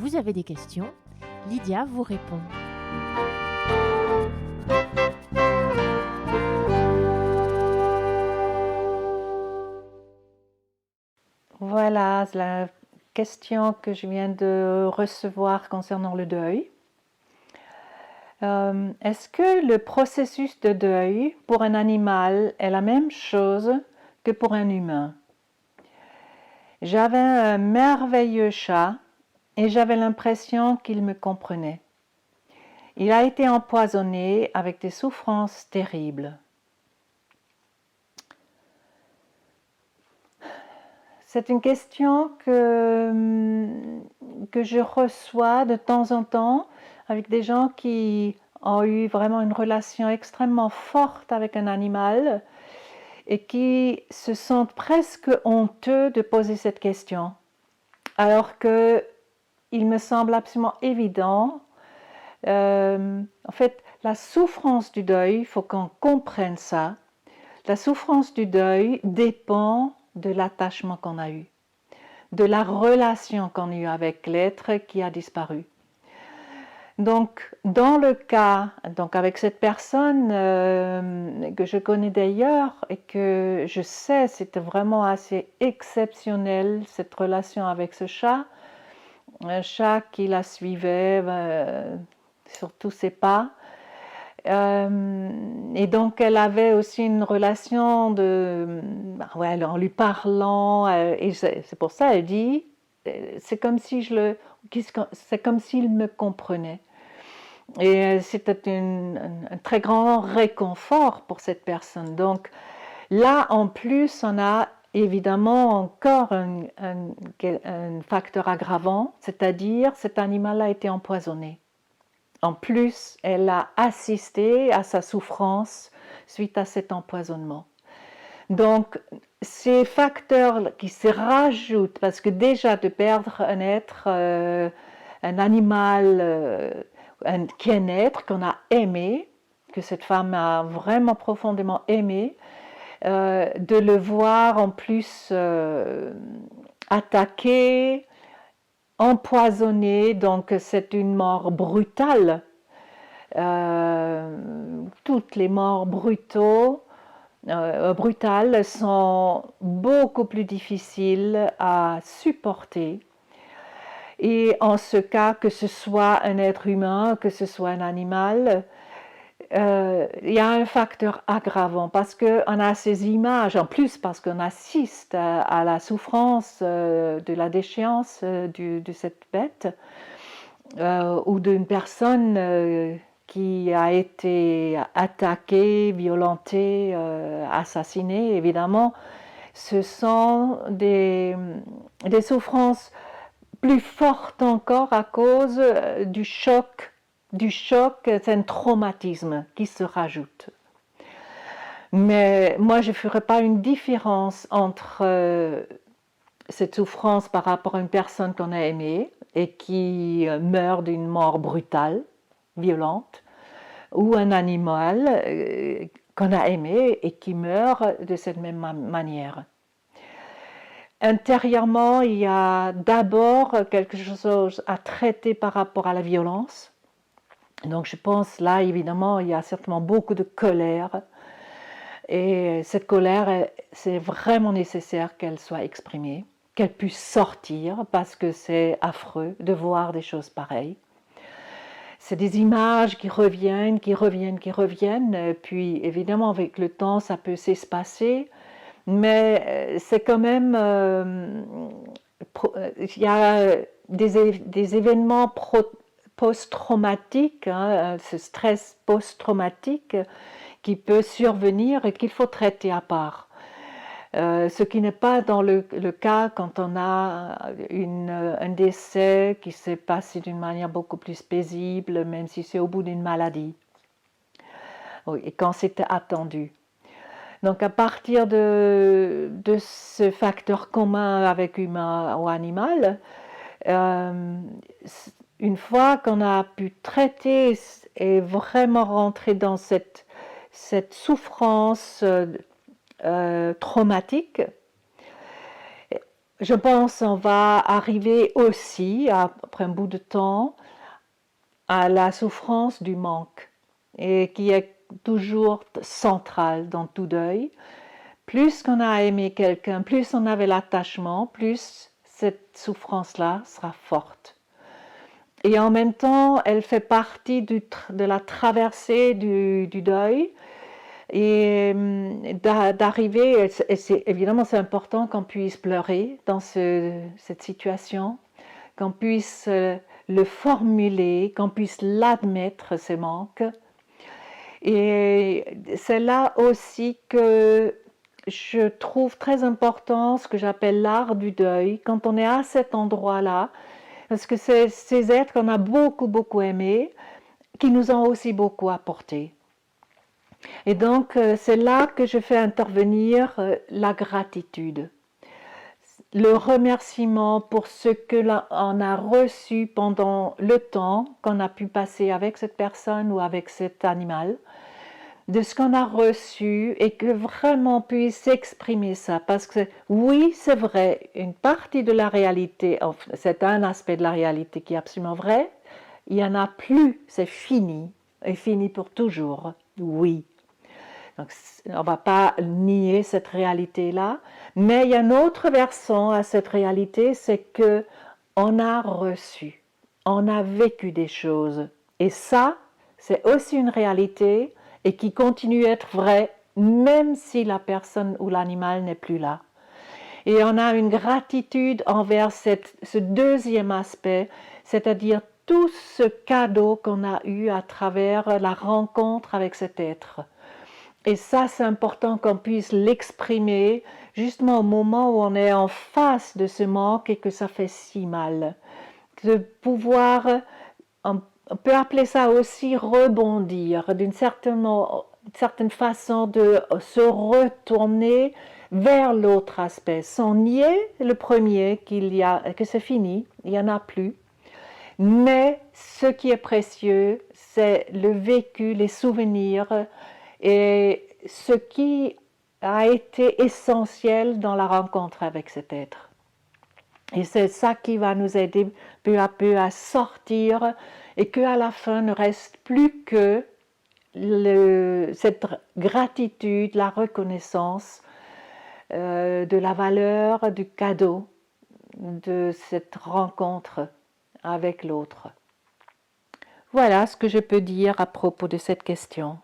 vous avez des questions, Lydia vous répond. Voilà la question que je viens de recevoir concernant le deuil. Est-ce que le processus de deuil pour un animal est la même chose que pour un humain? J'avais un merveilleux chat et j'avais l'impression qu'il me comprenait. Il a été empoisonné avec des souffrances terribles. C'est une question que je reçois de temps en temps avec des gens qui ont eu vraiment une relation extrêmement forte avec un animal et qui se sentent presque honteux de poser cette question. Alors que il me semble absolument évident, en fait, la souffrance du deuil, il faut qu'on comprenne ça. La souffrance du deuil dépend de l'attachement qu'on a eu, de la relation qu'on a eue avec l'être qui a disparu. Donc, dans le cas, avec cette personne que je connais d'ailleurs et que je sais, c'était vraiment assez exceptionnel cette relation avec ce chat, un chat qui la suivait sur tous ses pas. Et donc elle avait aussi une relation en lui parlant, et c'est pour ça elle dit, c'est comme si c'est comme s'il me comprenait. Et c'était un très grand réconfort pour cette personne. Donc là, en plus, on a évidemment encore un facteur aggravant, c'est-à-dire cet animal a été empoisonné. En plus, elle a assisté à sa souffrance suite à cet empoisonnement. Donc, ces facteurs qui se rajoutent, parce que déjà de perdre un être, un animal, qui est un être qu'on a aimé, que cette femme a vraiment profondément aimé, de le voir en plus attaqué, empoisonné, donc c'est une mort brutale. Toutes les morts brutales sont beaucoup plus difficiles à supporter. Et en ce cas, que ce soit un être humain, que ce soit un animal, il y a un facteur aggravant parce qu'on a ces images, en plus parce qu'on assiste à la souffrance de la déchéance de cette bête ou d'une personne qui a été attaquée, violentée, assassinée. Évidemment, ce sont des souffrances plus fortes encore à cause du choc, c'est un traumatisme qui se rajoute. Mais moi, je ne ferai pas une différence entre cette souffrance par rapport à une personne qu'on a aimée et qui meurt d'une mort brutale, violente, ou un animal qu'on a aimé et qui meurt de cette même manière. Intérieurement, il y a d'abord quelque chose à traiter par rapport à la violence. Donc je pense là, évidemment, il y a certainement beaucoup de colère. Et cette colère, c'est vraiment nécessaire qu'elle soit exprimée, qu'elle puisse sortir, parce que c'est affreux de voir des choses pareilles. C'est des images qui reviennent, puis évidemment avec le temps ça peut s'espacer, mais c'est quand même, il y a des événements post-traumatiques, ce stress post-traumatique qui peut survenir et qu'il faut traiter à part. Ce qui n'est pas dans le cas quand on a un décès qui s'est passé d'une manière beaucoup plus paisible, même si c'est au bout d'une maladie, et quand c'était attendu. Donc à partir de ce facteur commun avec humain ou animal, une fois qu'on a pu traiter et vraiment rentrer dans cette souffrance traumatique, je pense qu'on va arriver aussi, après un bout de temps, à la souffrance du manque, et qui est toujours centrale dans tout deuil. Plus qu'on a aimé quelqu'un, plus on avait l'attachement, plus cette souffrance-là sera forte. Et en même temps, elle fait partie de la traversée du deuil. Et d'arriver, évidemment c'est important qu'on puisse pleurer dans cette situation, qu'on puisse le formuler, qu'on puisse l'admettre, ce manque. Et c'est là aussi que je trouve très important ce que j'appelle l'art du deuil, quand on est à cet endroit-là, parce que c'est ces êtres qu'on a beaucoup aimés, qui nous ont aussi beaucoup apporté. Et donc, c'est là que je fais intervenir la gratitude, le remerciement pour ce que l'on a reçu pendant le temps qu'on a pu passer avec cette personne ou avec cet animal, de ce qu'on a reçu et que vraiment puisse exprimer ça. Parce que oui, c'est vrai, une partie de la réalité, c'est un aspect de la réalité qui est absolument vrai, il n'y en a plus, c'est fini, et fini pour toujours, oui. Donc, on ne va pas nier cette réalité-là, mais il y a un autre versant à cette réalité, c'est que on a reçu, on a vécu des choses. Et ça, c'est aussi une réalité et qui continue à être vraie, même si la personne ou l'animal n'est plus là. Et on a une gratitude envers ce deuxième aspect, c'est-à-dire tout ce cadeau qu'on a eu à travers la rencontre avec cet être. Et ça, c'est important qu'on puisse l'exprimer justement au moment où on est en face de ce manque et que ça fait si mal. De pouvoir, on peut appeler ça aussi rebondir, d'une certaine façon de se retourner vers l'autre aspect, sans nier le premier que c'est fini, il n'y en a plus. Mais ce qui est précieux, c'est le vécu, les souvenirs, et ce qui a été essentiel dans la rencontre avec cet être. Et c'est ça qui va nous aider peu à peu à sortir et qu'à la fin ne reste plus que cette gratitude, la reconnaissance de la valeur du cadeau de cette rencontre avec l'autre. Voilà ce que je peux dire à propos de cette question.